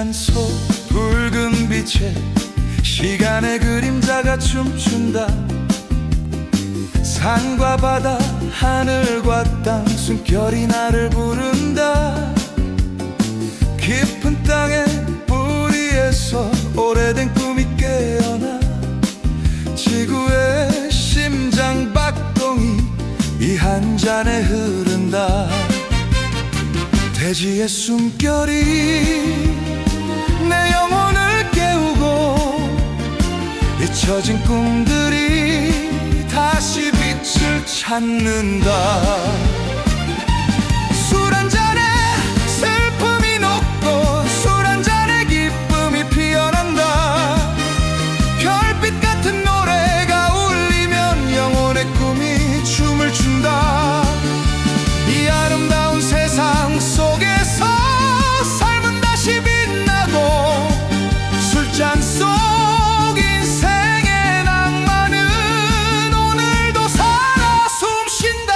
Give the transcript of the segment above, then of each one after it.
잔 속 붉은 빛에 시간의 그림자가 춤춘다. 산과 바다, 하늘과 땅, 숨결이 나를 부른다. 깊은 땅의 뿌리에서 오래된 꿈이 깨어나 지구의 심장 박동이 이 한 잔에 흐른다. 대지의 숨결이 내 영혼을 깨우고 잊혀진 꿈들이 다시 빛을 찾는다. 술 한 잔에 슬픔이 녹고 술 한 잔에 기쁨이 피어난다. 별빛 같은 노래가 울리면 영혼의 꿈이 춤을 춘다. 이 아름다운 세상 속에서 삶은 다시 빛나고 술잔 속 인생의 낭만은 오늘도 살아 숨쉰다.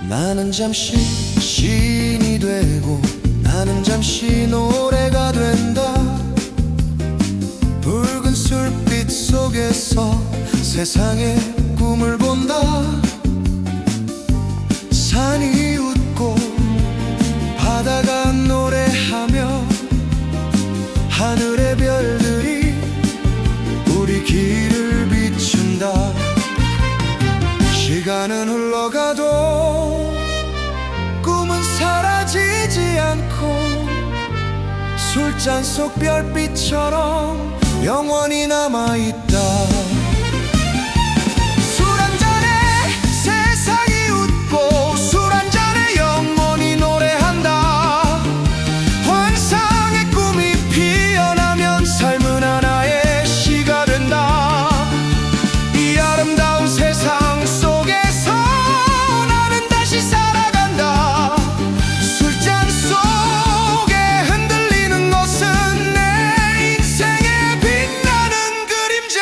나는 잠시 시인이 되고 나는 잠시 노래가 된다. 붉은 술빛 속에서 세상의 꿈을 본다. 산이 웃고 바다가 노래하며 하늘의 별들이 우리 길을 비춘다. 시간은 흘러가도 꿈은 사라지지 않고 술잔 속 별빛처럼 영원히 남아있다. 술 한 잔에 세상이 웃고 술 한 잔에 영원히 노래한다. 환상의 꿈이 피어나면 삶은 하나의 시가 된다. 이 아름다운 세상 속에서 나는 다시 살아간다. 술잔 속에 흔들리는 것은 내 인생에 빛나는 그림자.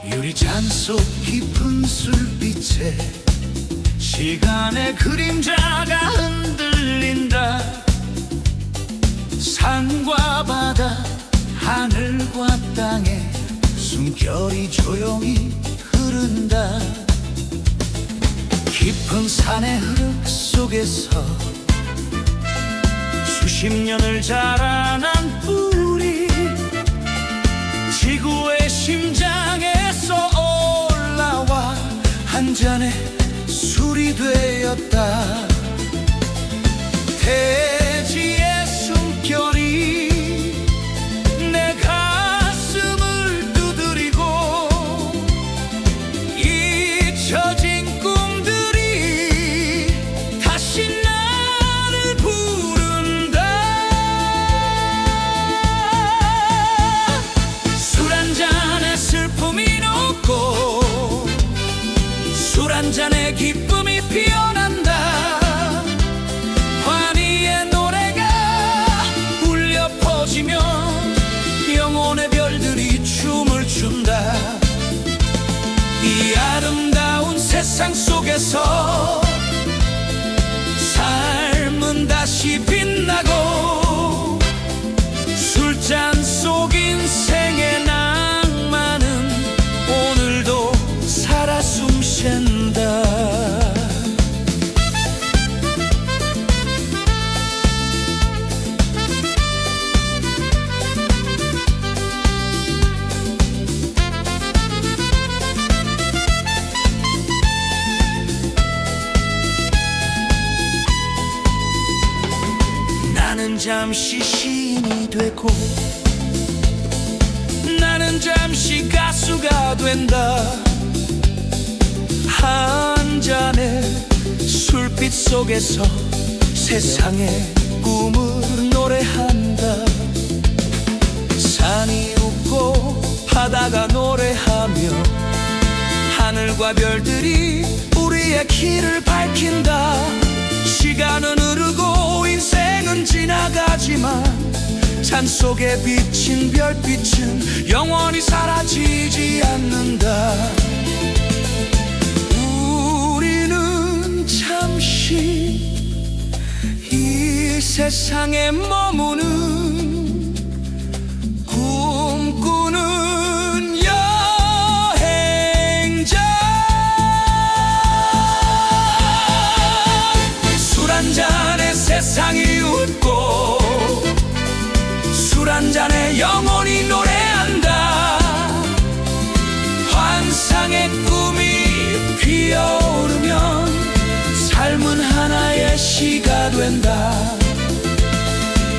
유리잔 속 깊은 술빛에 시간의 그림자가 흔들린다. 산과 바다, 하늘과 땅에 숨결이 조용히 흐른다. 깊은 산의 흐름 속에서 수십 년을 자라난 뿌리 지구의 심장에서 올라와 한 잔의 술이 되었다. 대지의 숨결이 내 가슴을 두드리고 잊혀진 꿈들이 다시 나를 부른다. 술 한 잔에 슬픔이 녹고 술 한 잔에 기쁨이 피어난다. 환희의 노래가 울려 퍼지며 영혼의 별들이 춤을 춘다. 이 아름다운 세상 속에서 삶은 다시 빛나고 술잔 속 인생의 낭만은 오늘도 살아 숨쉰다. 잠시 시인이 되고 나는 잠시 가수가 된다. 한 잔의 술빛 속에서 세상의 꿈을 노래한다. 산이 웃고 바다가 노래하며 하늘과 별들이 우리의 길을 밝힌다. 시간은 흐르고 인생은 지나가지만 산속에 비친 별빛은 영원히 사라지지 않는다. 우리는 잠시 이 세상에 머무는 꿈꾸는 여행자. 술 한잔에 세상이 웃고 술 한잔에 영원히 노래한다. 환상의 꿈이 피어오르면 삶은 하나의 시가 된다.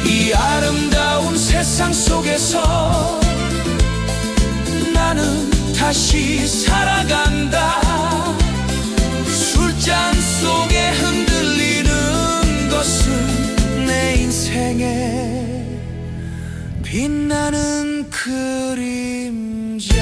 이 아름다운 세상 속에서 나는 다시 살아간다. 술잔 속에 흔들리는 것은 내 인생의 빛나는 그림자.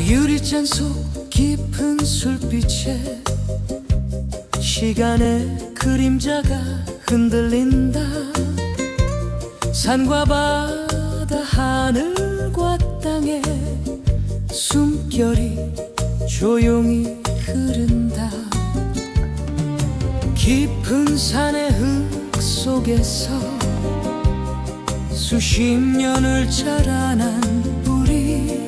유리잔 속 깊은 술빛에 시간의 그림자가 흔들린다. 산과 바다 하늘과 땅에 숨결이 조용히 흐른다. 깊은 산의 흙 속에서 수십 년을 자라난 우리,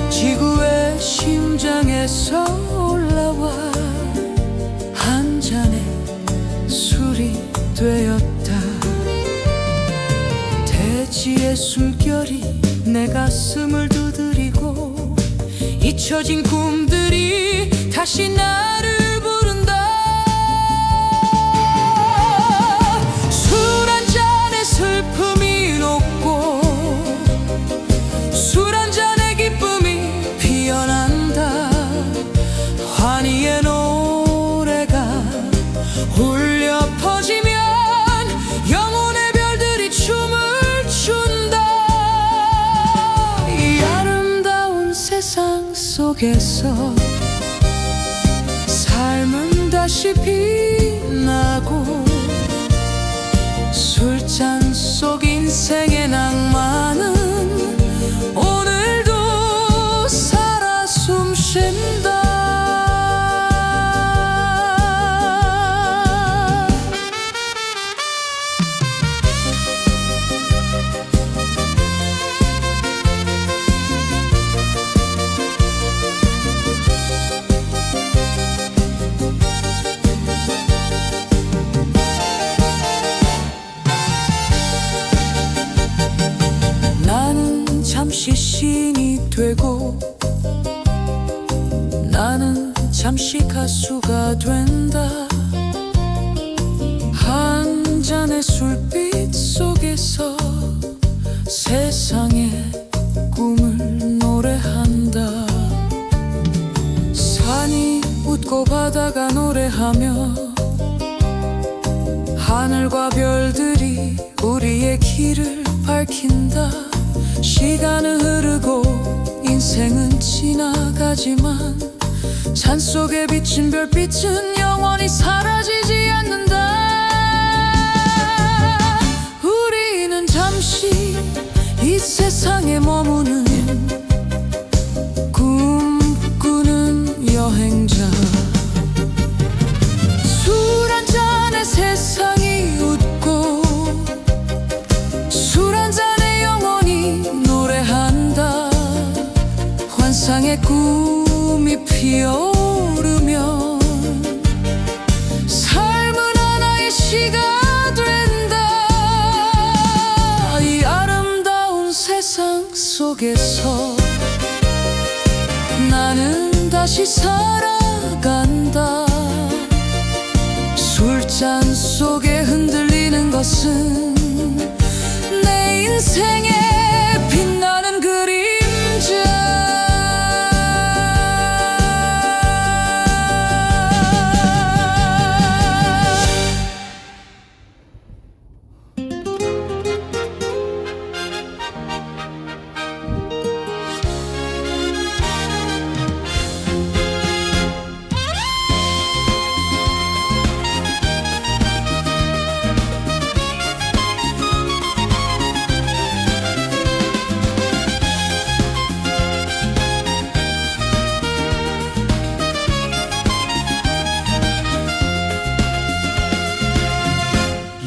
지구의 심장에서 올라와 한 잔의 술이 되었다. 대지의 숨결이 내 가슴을 두드리고 잊혀진 꿈들이 다시 나를 부른다. 술 한 잔의 슬픔이 녹고 술 한 잔의 기쁨이 피어난다. 환희의 노래가 울려 퍼지면 영혼의 별들이 춤을 춘다. 이 아름다운 세상 속에서 삶은 다시 빛나고 술잔 속 인생의 낭만은 오늘도 살아 숨쉰다. 나는 잠시 시인이 되고 나는 잠시 가수가 된다. 한 잔의 술빛 속에서 세상의 꿈을 노래한다. 산이 웃고 바다가 노래하며 하늘과 별들이 우리의 길을 밝힌다. 시간은 흐르고 인생은 지나가지만 산속에 비친 별빛은 영원히 사라지지 않는다. 우리는 잠시 이 세상에 머무는 피어오르면 삶은 하나의 시가 된다. 이 아름다운 세상 속에서 나는 다시 살아간다. 술잔 속에 흔들리는 것은 내 인생에 빛나는 그림자.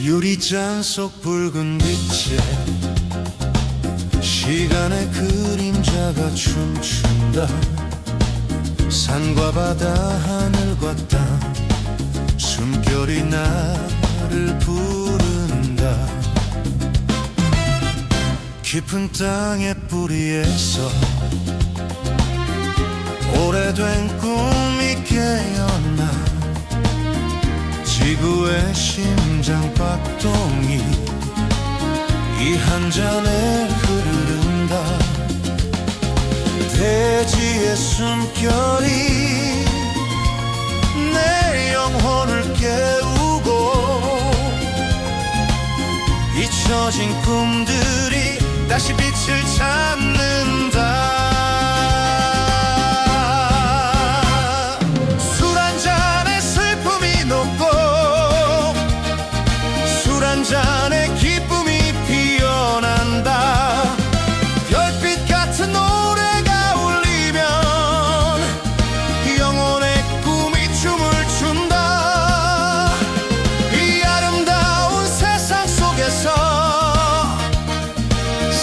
유리잔 속 붉은 빛에 시간의 그림자가 춤춘다. 산과 바다 하늘과 땅 숨결이 나를 부른다. 깊은 땅의 뿌리에서 오래된 꿈이 깨어나 지구의 심장 박동이 이 한 잔에 흐른다. 대지의 숨결이 내 영혼을 깨우고 잊혀진 꿈들이 다시 빛을 찾는다. 한 잔의 기쁨이 피어난다. 별빛 같은 노래가 울리면 영혼의 꿈이 춤을 춘다. 이 아름다운 세상 속에서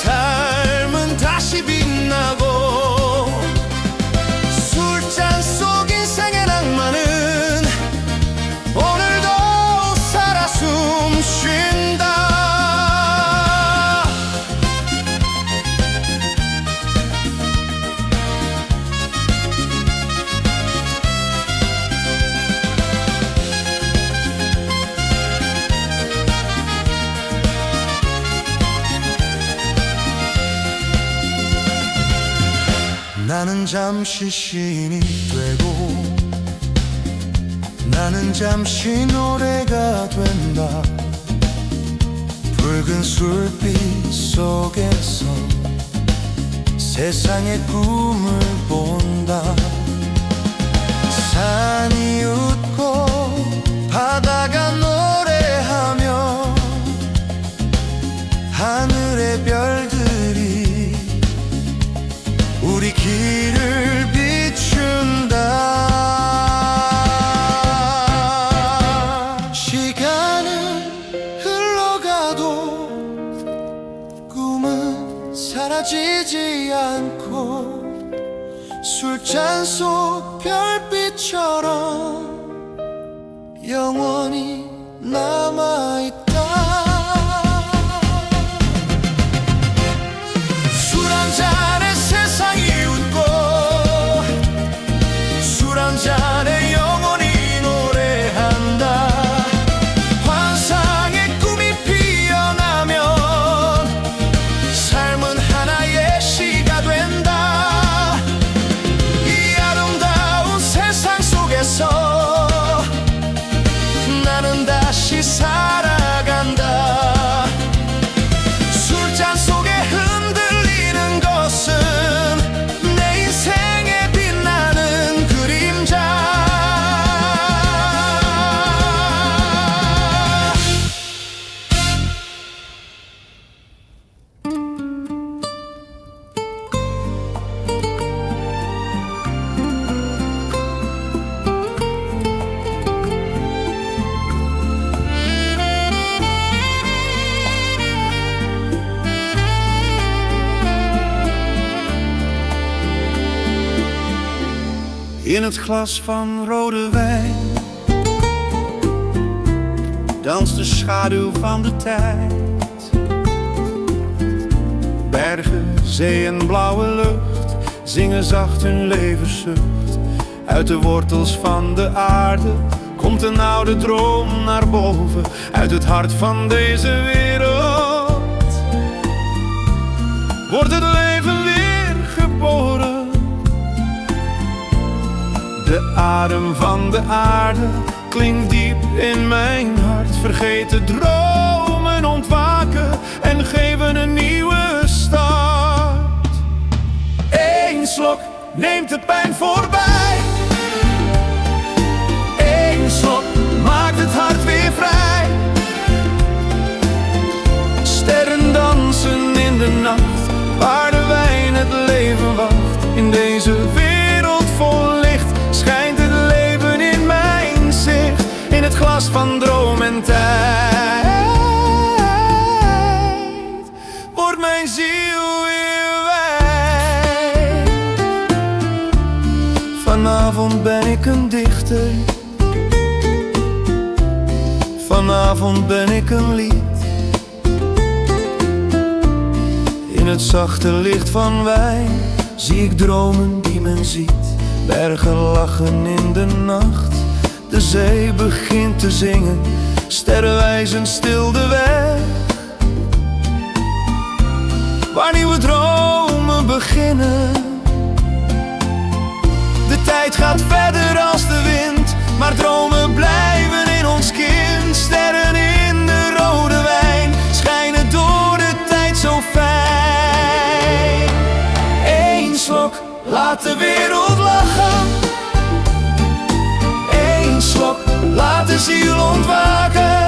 삶은 다시 빛나고 술잔 속 인생의 낭만은 오늘도 살아 숨쉰다. 나는 잠시 시인이 되고 나는 잠시 노래가 된다. 붉은 술빛 속에서 세상의 꿈을 본다. 산이 웃고 바다가 노래하며 하늘의 별들이 우리 길을 비춘다. 시간은 흘러가도 꿈은 사라지지 않고 술잔 속 별빛처럼 영원히 남아있다. 술 한 잔에 세상이 웃고 술 한 잔에 영원히 노래한다. 환상의 꿈이 피어나면 삶은 하나의 시가 된다. 이 아름다운 세상 속에서 나는 다시 살아간다. 술잔 속에 흔들리는 것은 내 인생에 빛나는 그림자. In het glas van rode wijn danst de schaduw van de tijd. Bergen, zee en blauwe lucht zingen zacht hun levenszucht. Uit de wortels van de aarde komt een oude droom naar boven. Uit het hart van deze wereld wordt het leven weer geboren. De adem van de aarde klinkt diep in mijn hart. Vergeten dromen ontwaken en geven een nieuwe start. Eén slok neemt de pijn voorbij. Eén slok maakt het hart weer vrij. Sterren dansen in de nacht, waar de wijn het leven wacht. In deze wereld vol licht schijnt het leven in mijn zicht. In het glas van droom en tijd wordt mijn ziel weer wijd. Vanavond ben ik een dichter. Vanavond ben ik een lied. In het zachte licht van wijn zie ik dromen die men ziet. Bergen lachen in de nacht. De zee begint te zingen. Sterren wijzen stil de weg. Waar nieuwe dromen beginnen. De tijd gaat verder als de wind, maar dromen blijven in ons kind. Sterren in de rode wijn schijnen door de tijd zo fijn. Eén slok laat de wereld lachen. Eén slok laat de ziel ontwaken.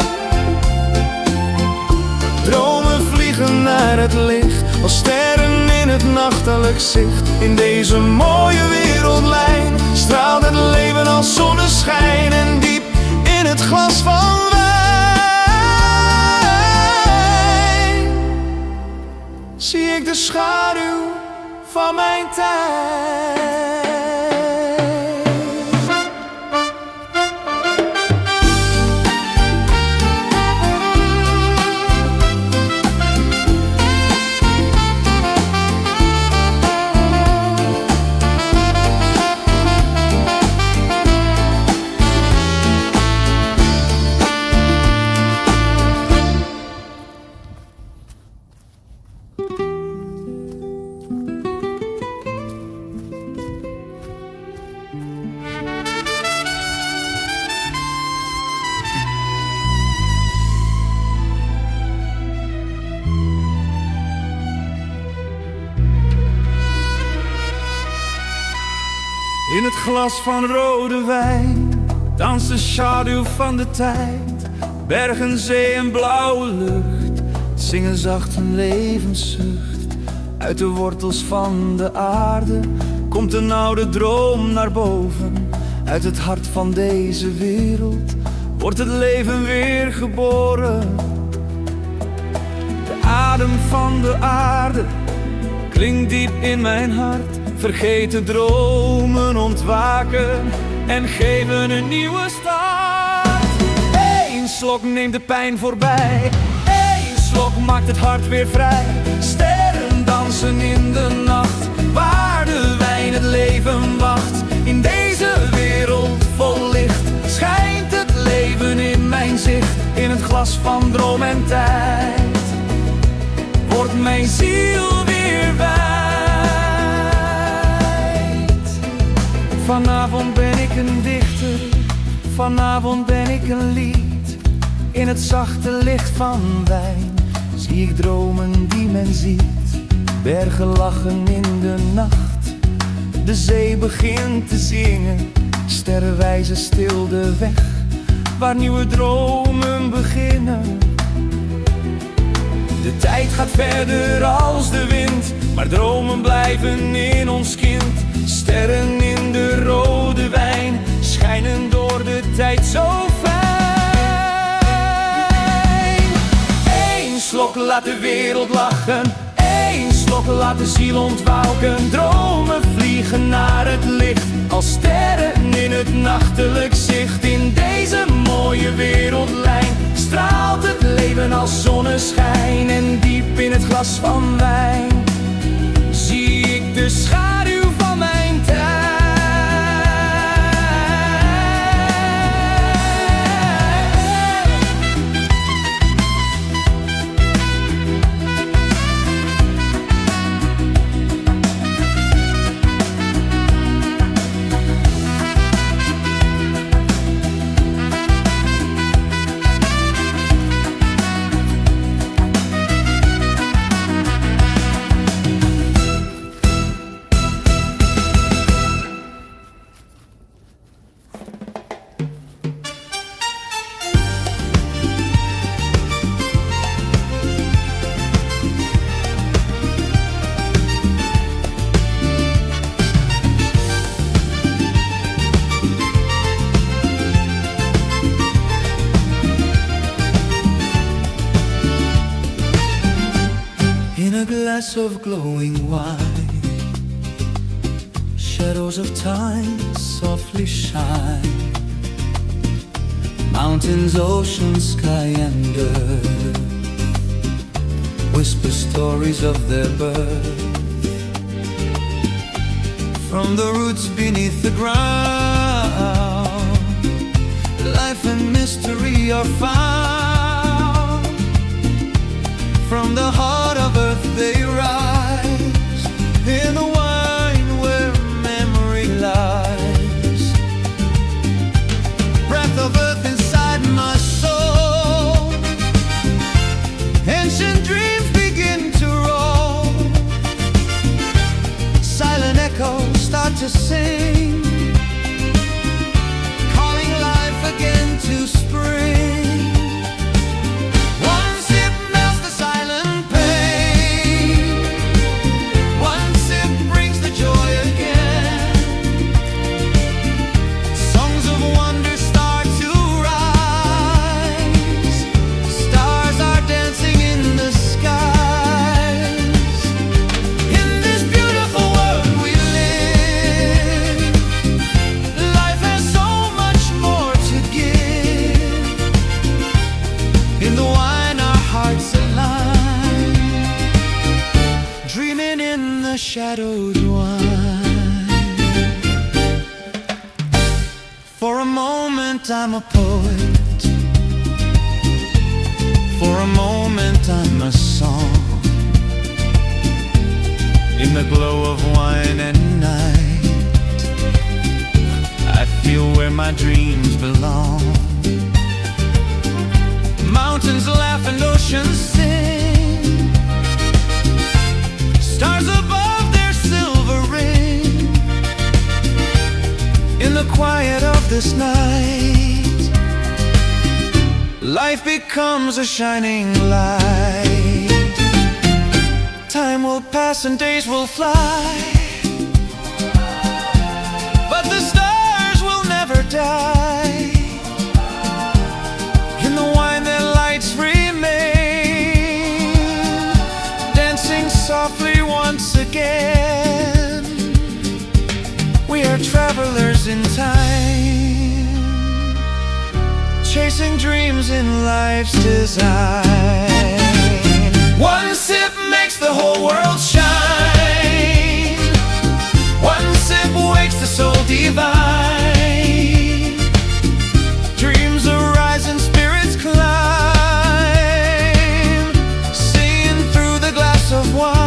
Dromen vliegen naar het licht, als sterren in het nachtelijk zicht. In deze mooie wereldlijn straalt het leven als zonneschijn. En diep in het glas van wijn zie ik de schaduw van mijn tijd. In het glas van rode wijn danst de schaduw van de tijd. Bergen, zee en blauwe lucht zingen zacht een levenszucht. Uit de wortels van de aarde komt een oude droom naar boven. Uit het hart van deze wereld wordt het leven weer geboren. De adem van de aarde klinkt diep in mijn hart. Vergeten dromen ontwaken en geven een nieuwe start. Eén slok neemt de pijn voorbij. Eén slok maakt het hart weer vrij. Sterren dansen in de nacht, waar de wijn het leven wacht. In deze wereld vol licht schijnt het leven in mijn zicht. In het glas van droom en tijd wordt mijn ziel weer wijd. Vanavond ben ik een dichter, vanavond ben ik een lied. In het zachte licht van wijn zie ik dromen die men ziet. Bergen lachen in de nacht, de zee begint te zingen. Sterren wijzen stil de weg, waar nieuwe dromen beginnen. De tijd gaat verder als de wind, maar dromen blijven in ons kind. Sterren in de rode wijn schijnen door de tijd zo fijn. Eén slok laat de wereld lachen. Eén slok slokken, laat de ziel ontwauken. Dromen vliegen naar het licht, als sterren in het nachtelijk zicht. In deze mooie wereldlijn straalt het leven als zonneschijn. En diep in het glas van wijn zie ik de schaduw van mijn tijd. In a glass of glowing wine, shadows of time softly shine. Mountains, ocean, sky and earth whisper stories of their birth. From the roots beneath the ground, life and mystery are found. From the heart of earth they rise, in the wine where memory lies. Breath of earth inside my soul, ancient dreams begin to roll. Silent echoes start to sing, calling life again to spring. Shadowed wine. For a moment I'm a poet, for a moment I'm a song. In the glow of wine and night, I feel where my dreams belong. Mountains laugh and oceans sing, stars above in the quiet of this night. Life becomes a shining light. Time will pass and days will fly, but the stars will never die. In the wine their lights remain, dancing softly once again. We are travelers in time, chasing dreams in life's design. One sip makes the whole world shine, one sip wakes the soul divine. Dreams arise and spirits climb, singing through the glass of wine.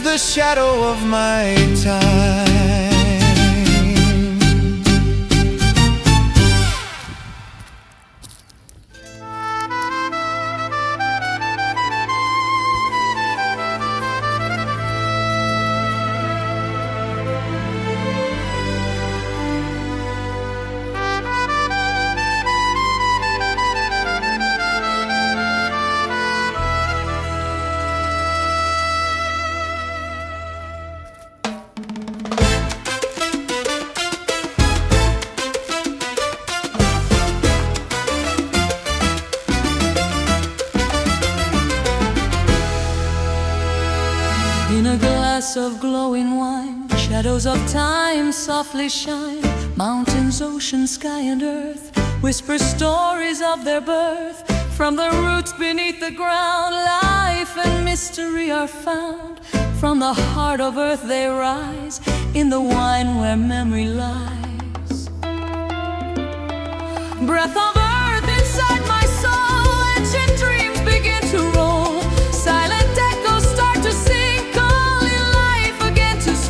The shadow of my time. Shadows of time softly shine. Mountains, ocean, sky and earth whisper stories of their birth. From the roots beneath the ground, life and mystery are found. From the heart of earth they rise, in the wine where memory lies. Breath of earth inside my soul, ancient dreams begin to roll. Silent echoes start to sing, calling life again to spring.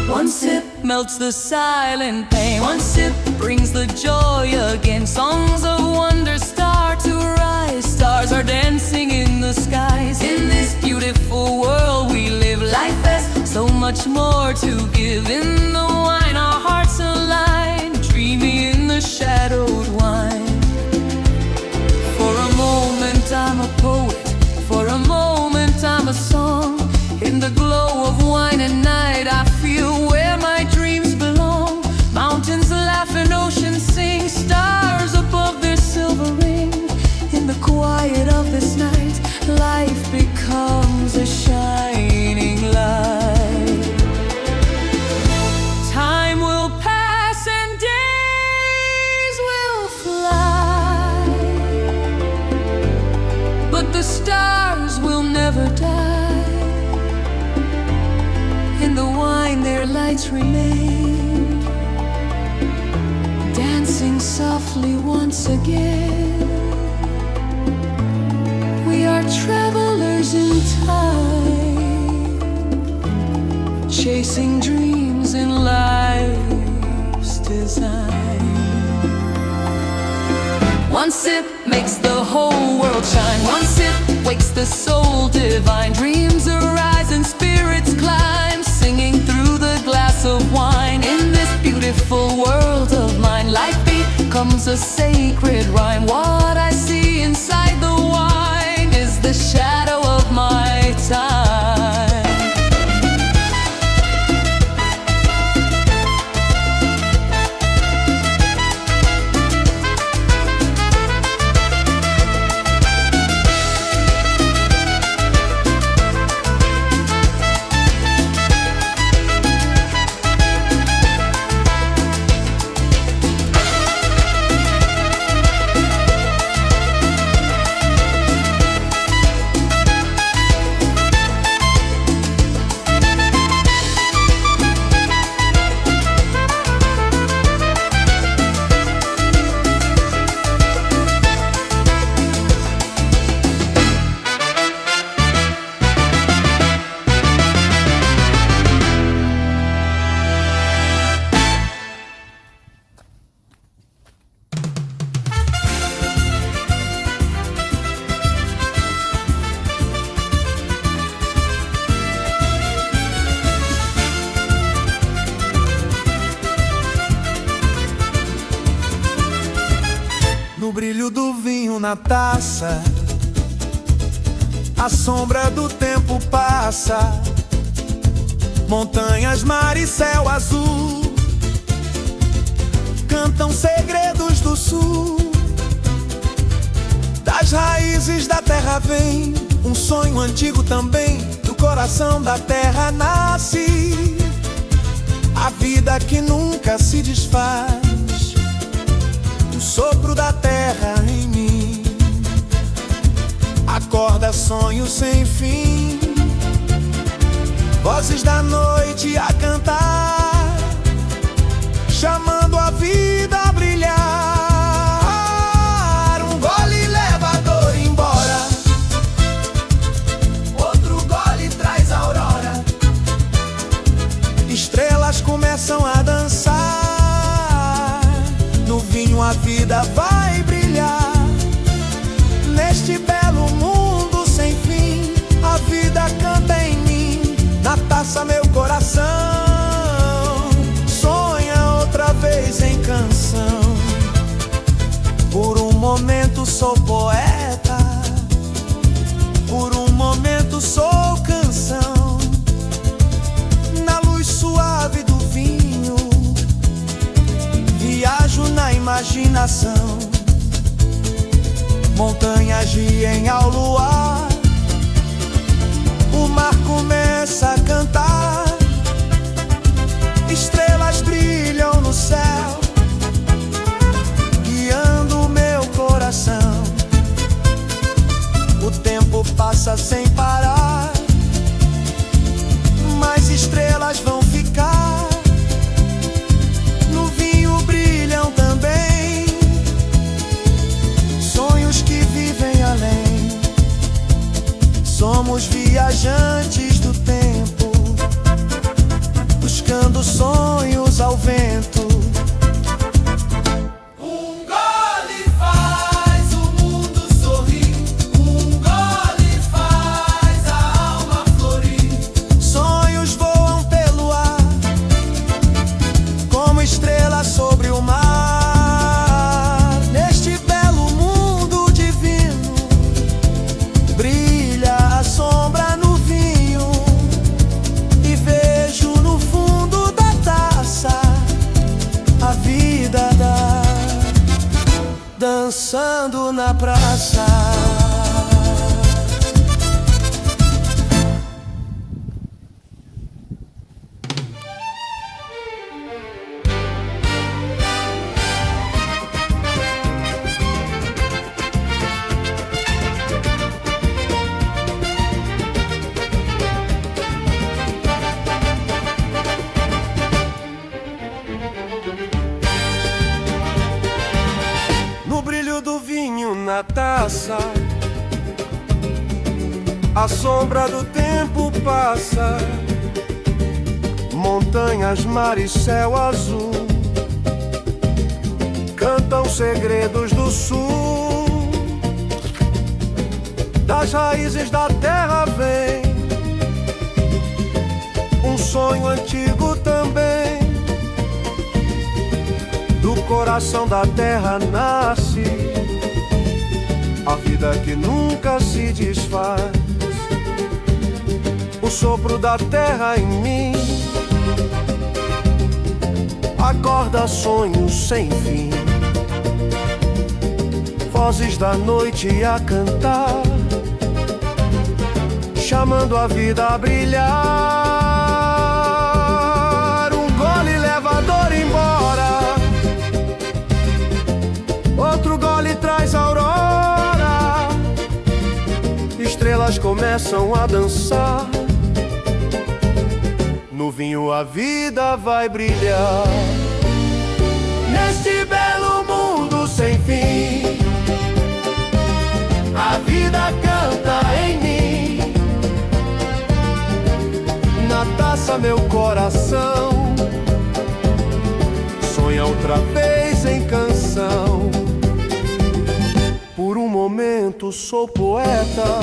One sip melts the silent pain. One sip brings the joy again. Songs of wonder start to rise. Stars are dancing in the skies. In this beautiful world we live, life has so much more to give. In the wine our hearts align, dreaming in the shadowed wine. For a moment I'm a poet, for a moment I'm a song. In the glow of wine and night I feel where my dreams belong. Mountains laugh and oceans sing, stars above their silver ring. In the quiet of this night, life becomes a shining light. Time will pass and days will fly, but the stars will never die. In the wine their lights remain, dancing softly once again. We are travelers in time, chasing dreams in life's design. One sip makes the whole world shine. One sip wakes the soul divine. Dreams arise and spirits climb, singing through the glass of wine. In this beautiful world of mine, life becomes a sacred rhyme. What I see inside the wine is the shadow of my time. No brilho do vinho na taça, a sombra do tempo passa. Montanhas, mar e céu azul cantam segredos do sul. Das raízes da terra vem um sonho antigo também. Do coração da terra nasce a vida que nunca se desfaz. O sopro da terra em mim acorda sonhos sem fim. Vozes da noite a cantar, chamando a vida a brilhar. Um gole leva a dor embora, outro gole traz a aurora. Estrelas começam a dançar, no vinho a vida vai brilhar. Neste belo mundo sem fim, a vida canta em mim. Na taça meu coração sonha outra vez em canção. Por um momento sou poeta, por um momento sou canção. Na luz suave do vinho viajo na imaginação. Montanhas riem ao luar, o mar começa a cantar, estrelas brilham no céu, guiando meu coração. O tempo passa sem parar, mais estrelas vão ficar. No vinho brilham também sonhos que vivem além. Somos viajantes do tempo, buscando sonhos ao vento. Um gole faz o mundo sorrir, um gole faz a alma florir. Sonhos voam pelo ar, como estrelas sobre o mar. Neste belo mundo divino, brilha a sombra no vinho, e vejo no fundo da taça a vida dançando na praça. No brilho do vinho na taça, a sombra do tempo passa. Montanhas, mar e céu azul cantam segredos do sul. Das raízes da terra vem um sonho antigo também. Do coração da terra nasce a vida que nunca se desfaz. O sopro da terra em mim acorda sonhos sem fim. Vozes da noite a cantar, chamando a vida a brilhar. Um gole leva a dor embora, outro gole traz a aurora. Estrelas começam a dançar, no vinho a vida vai brilhar. Neste belo mundo sem fim, a vida canta em mim. Na taça meu coração sonha outra vez em canção. Por um momento sou poeta,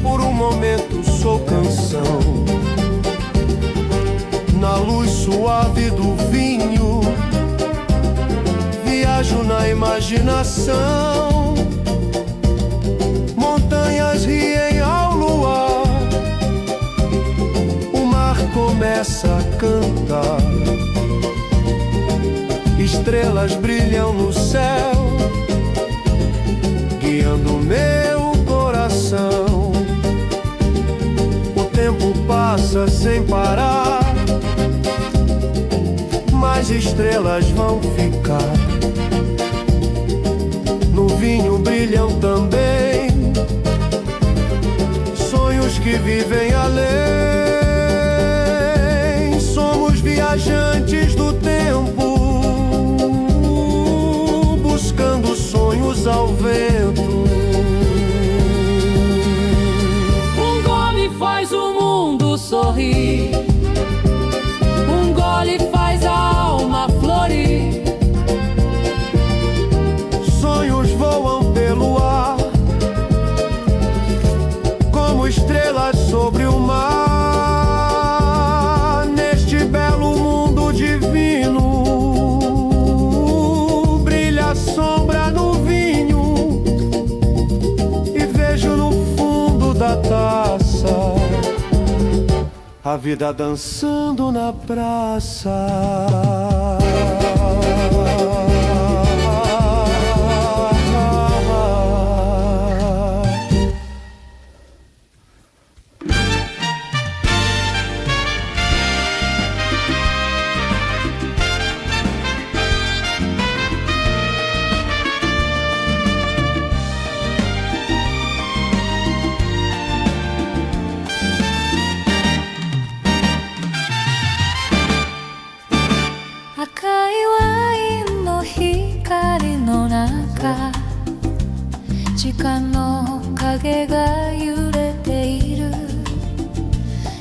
por um momento sou canção. Na luz suave do vinho viajo na imaginação. Montanhas riem ao luar, o mar começa a cantar. Estrelas brilham no céu, guiando meu coração. O tempo passa sem parar, mais estrelas vão ficar. No vinho brilham também sonhos que vivem além. Somos viajantes do tempo, buscando sonhos ao vento. Um gole faz o mundo sorrir, um gole faz a alma florir. Sonhos voam pelo ar, como estrelas sobre o mar. Neste belo mundo divino, brilha a sombra no vinho, e vejo no fundo da taça a vida dançando na praça. 間の影が揺れている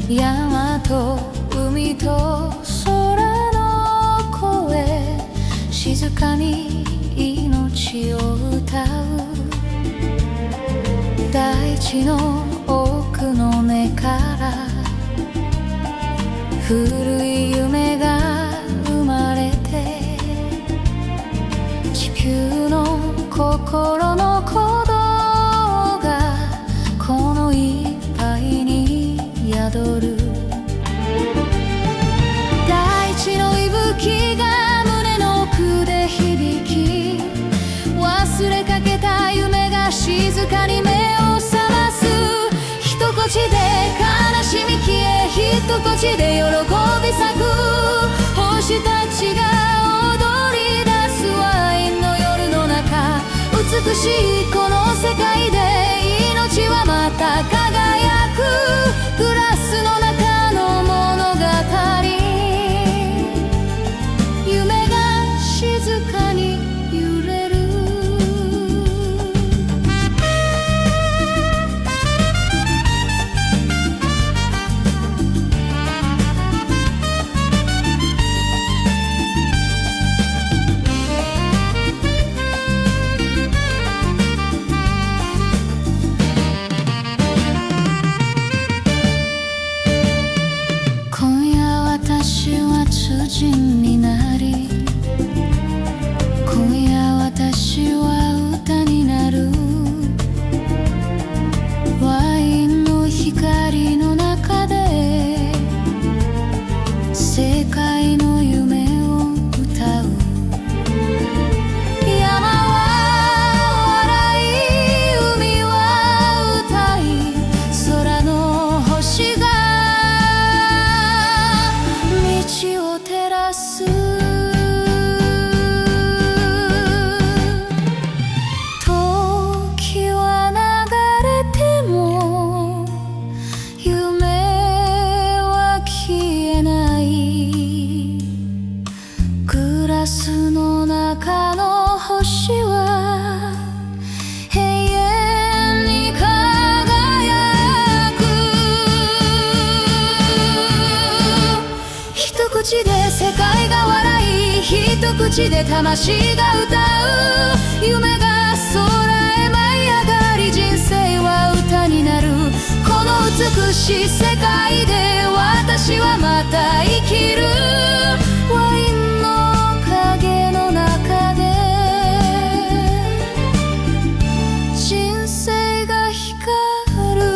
山と海と空の声静かに命を歌う大地の奥の根から古い夢が生まれて地球の心の鼓動がこの一杯に宿る大地の息吹が胸の奥で響き忘れかけた夢が静かに目を覚ます一口で悲しみ消え一口で喜び咲く星たちが踊り出すワインの夜の中美しいこの世界で命はまた輝くグラスの中の物語夢が静かに揺れる私は知人になり今夜私は歌になるワインの光の中で世界の夢を歌う山は笑い海は歌い空の星が道を照らす時は流れても夢は消えないグラスの中の星は永遠に輝く一口で世界が笑い一口で魂が歌う夢が空へ舞い上がり人生は歌になるこの美しい世界で私はまた生きるワインの影の中で人生が光る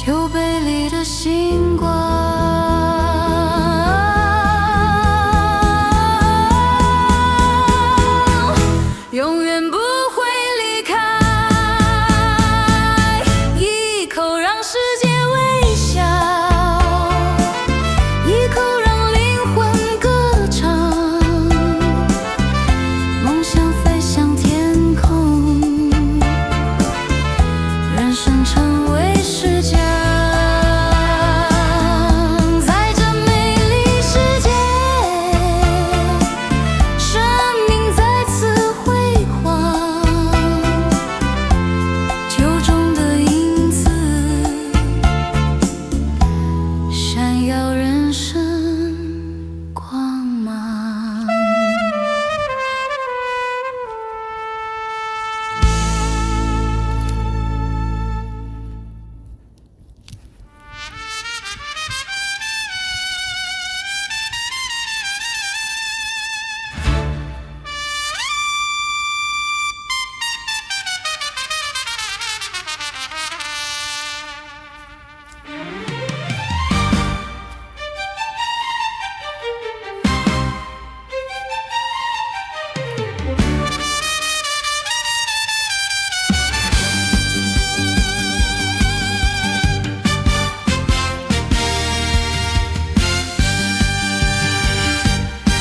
酒杯里的星光，永远不会离开。一口让世界微笑，一口让灵魂歌唱，梦想飞向天空，人生成为诗讲。在这美丽世界，生命再次辉煌，酒中的影子闪耀人生光芒。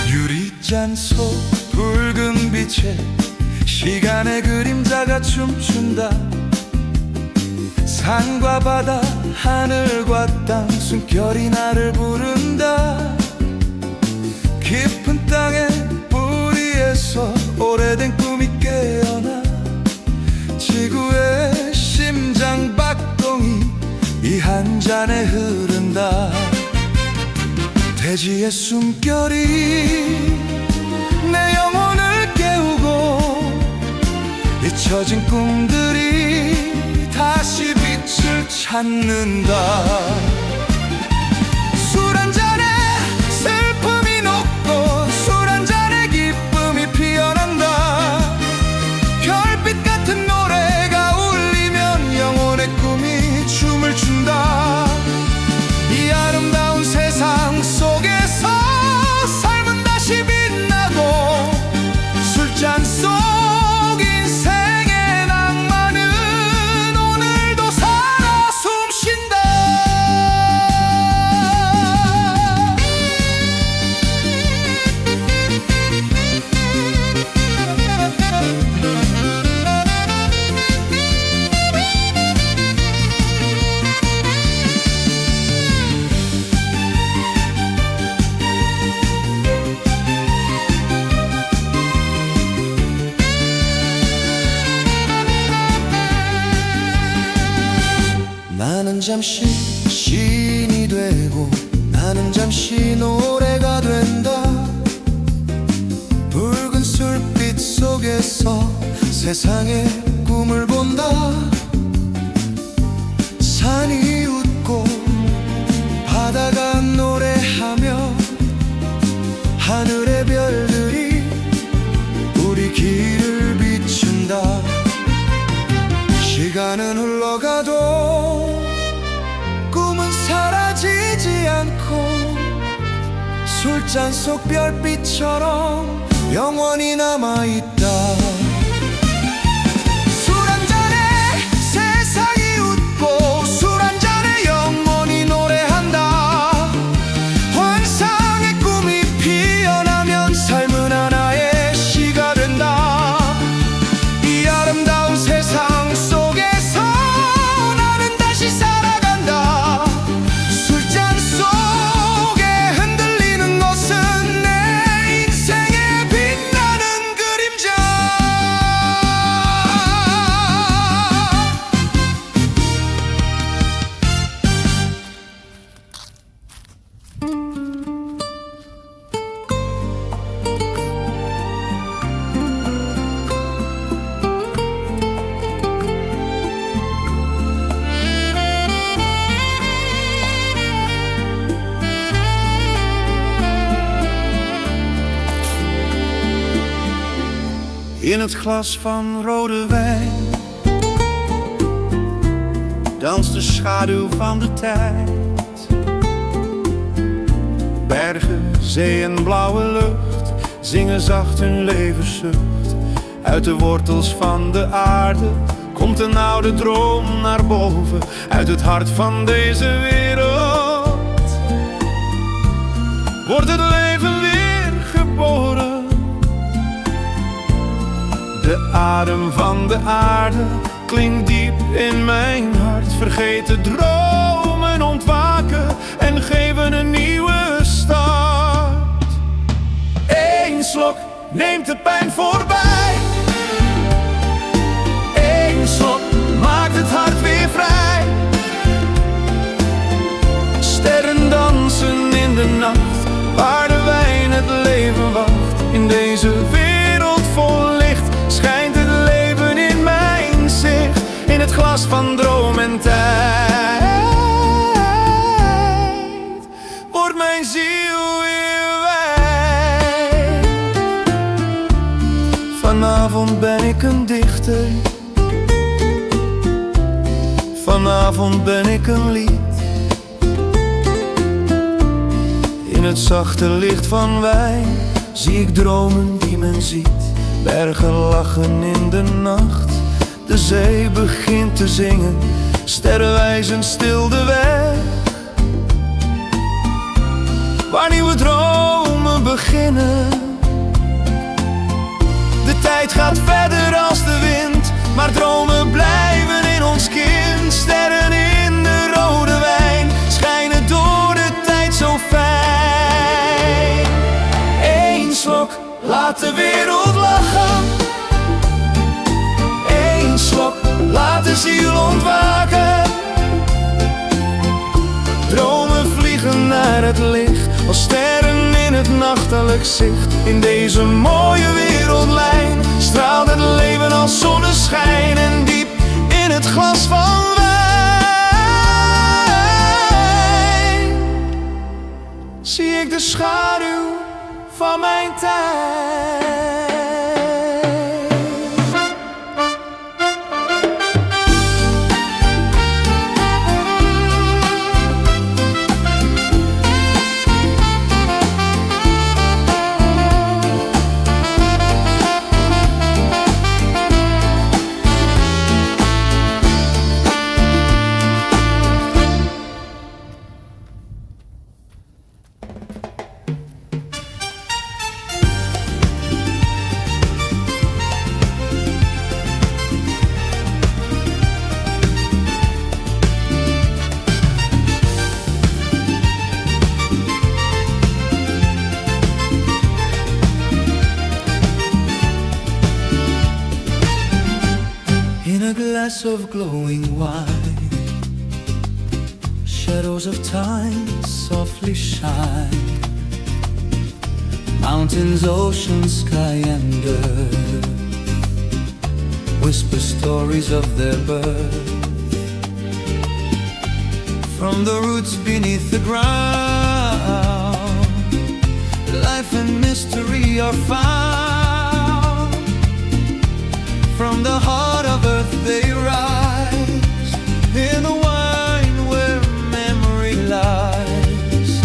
유리잔 속 붉은 빛에 시간의 그림자가 춤춘다. 산과 바다 하늘과 땅 숨결이 나를 부른다. 깊은 땅의 뿌리에서 오래된 꿈이 깨어나 지구의 심장 박동이 이 한 잔에 흐른다. 대지의 숨결이 내 영혼을 깨우고 잊혀진 꿈들이 다시 빛을 찾는다. 술 한 잔에 슬픔이 녹고 술 한 잔에 기쁨이 피어난다. 별빛 같은 노래가 울리면 영혼의 꿈이 춤을 춘다. 이 아름다운 세상 속에서 삶은 다시 빛나고 술잔 속 인생의 낭만은 오늘도 살아 숨쉰다. 나는 잠시 시인이 되고 나는 잠시 노래가 된다. 붉은 술빛 속에서 세상의 꿈을 본다. 산이 웃고 바다가 노래하며 하늘의 별들이 우리 길을 비춘다. 시간은 흘러가도 꿈은 사라지지 않고 술잔 속 별빛처럼 영원히 남아있다. 술 한 잔에 세상이 웃고 술 한 잔에 영원히 노래한다. 환상의 꿈이 피어나면 삶은 하나의 시가 된다. 이 아름다운 세상 속에서 나는 다시 살아간다. 술잔 속에 흔들리는 것은 내 인생의 빛나는 그림자. In het glas van rode wijn danst de schaduw van de tijd. Bergen, zee en blauwe lucht zingen zacht hun levenszucht. Uit de wortels van de aarde komt een oude droom naar boven. Uit het hart van deze wereld wordt het leven weer geboren. De adem van de aarde klinkt diep in mijn hart. Vergeten dromen ontwaken en geven een nieuwe start. Eén slok neemt de pijn voorbij. Eén slok maakt het hart weer vrij. Sterren dansen in de nacht, waar de wijn het leven wacht. In deze wereld vol licht schijnt het leven in mijn zicht. In het glas van droom en tijd wordt mijn ziel weer wijd. Vanavond ben ik een dichter. Vanavond ben ik een lied. In het zachte licht van wijn zie ik dromen die men ziet. Bergen lachen in de nacht, de zee begint te zingen. Sterren wijzen stil de weg, waar nieuwe dromen beginnen. De tijd gaat verder als de wind, maar dromen blijven in ons kind. Sterren in de rode wijn schijnen door de tijd zo fijn. Eén slok laat de wereld lachen. Eén slok laat de ziel ontwaken. Dromen vliegen naar het licht, als sterren in het nachtelijk zicht. In deze mooie wereldlijn straalt het leven als zonneschijn. En diep in het glas van wijn zie ik de schaduw van mijn tijd. In a glass of glowing wine, shadows of time softly shine. Mountains, ocean, sky and earth whisper stories of their birth. From the roots beneath the ground, life and mystery are found. From the heart of earth they rise, in the wine where memory lies.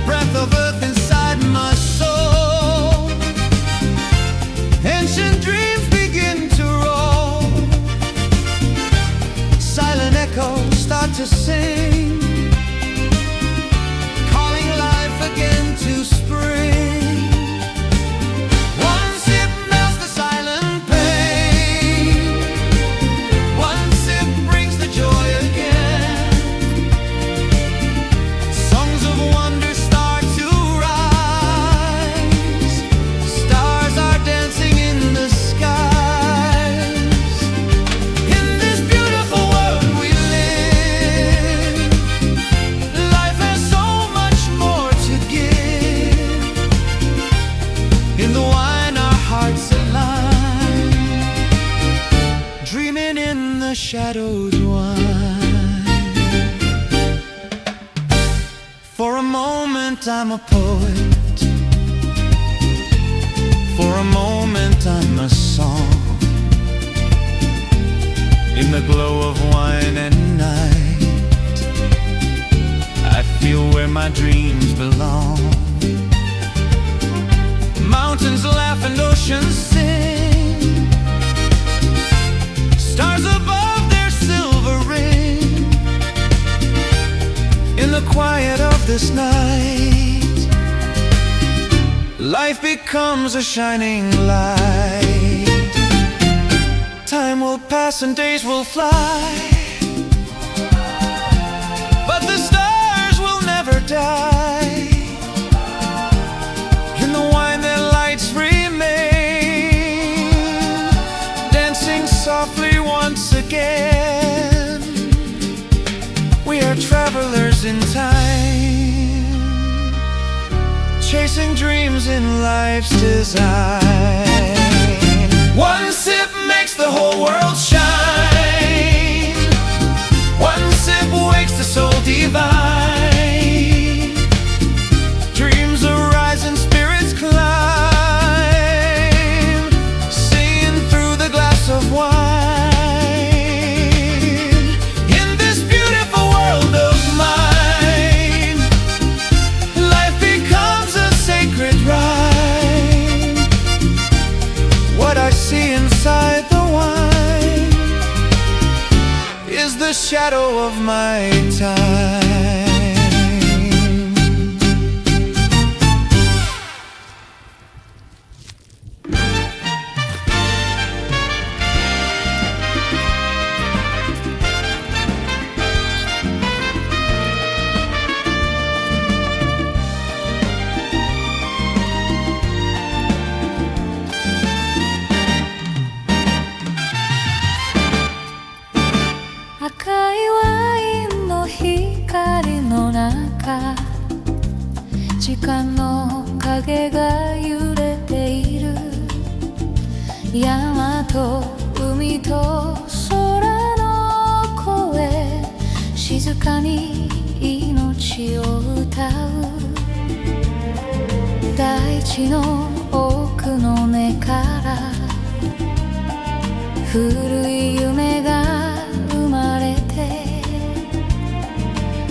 Breath of earth inside my soul, ancient dreams begin to roll. Silent echoes start to sing, calling life again to spring. In the wine our hearts align, dreaming in the shadows wine. For a moment I'm a poet, for a moment I'm a song. In the glow of wine and night, I feel where my dreams belong. Mountains laugh and oceans sing, stars above their silver ring. In the quiet of this night, life becomes a shining light. Time will pass and days will fly, but the stars will never die. In the wine their lights remain, dancing softly once again. We are travelers in time, chasing dreams in life's design. One sip makes the whole world shine. One sip wakes the soul divine. Dreams arise and spirits climb, singing through the glass of wine. In this beautiful world of mine, life becomes a sacred rhyme. What I see inside the wine is the shadow of my time. 赤いワインの光の中、時間の影が揺れている。山と海と空の声、静かに命を歌う。大地の奥の根から古い夢が生まれて、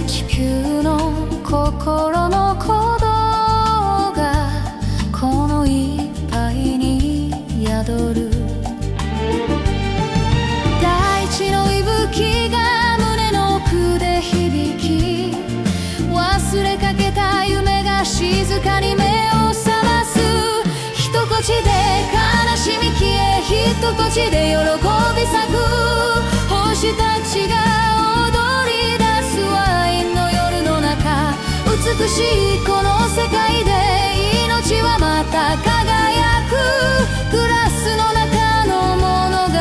地球の心の鼓動がこの一杯に宿る。大地の息吹が胸の奥で響き、忘れかけた夢が静かに目を覚ます。一口で悲しみ消え、一口で喜び咲く。星たちが踊り出すワインの夜の中、美しいこの世界で命はまた輝く。グラスの中の物語、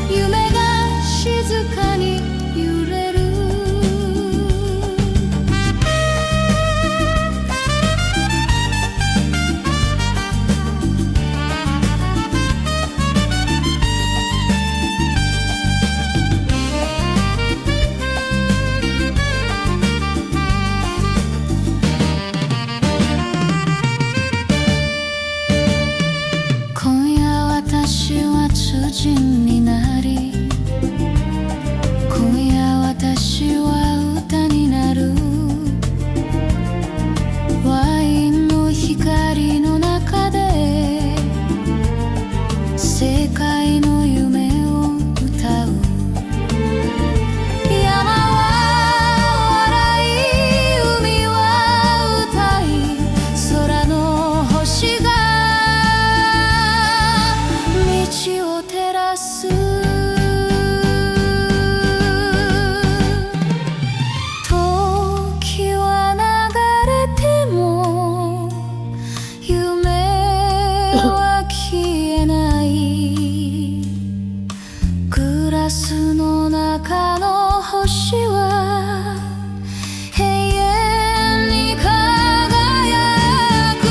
夢が静かに揺れる。今夜私は主人になり、今夜私は歌になる。ワインの光の中で世界の夢を歌う。山は笑い、海は歌い、空の星が道を照らす。時は流れても夢は消えない。グラスの中の星は永遠に輝く。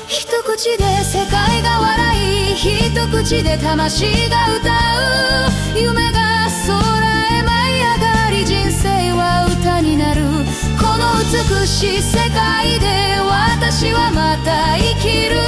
一口で世界が笑い、一口で魂が歌う。夢が空へ舞い上がり、人生は歌になる。この美しい世界で私はまた生きる。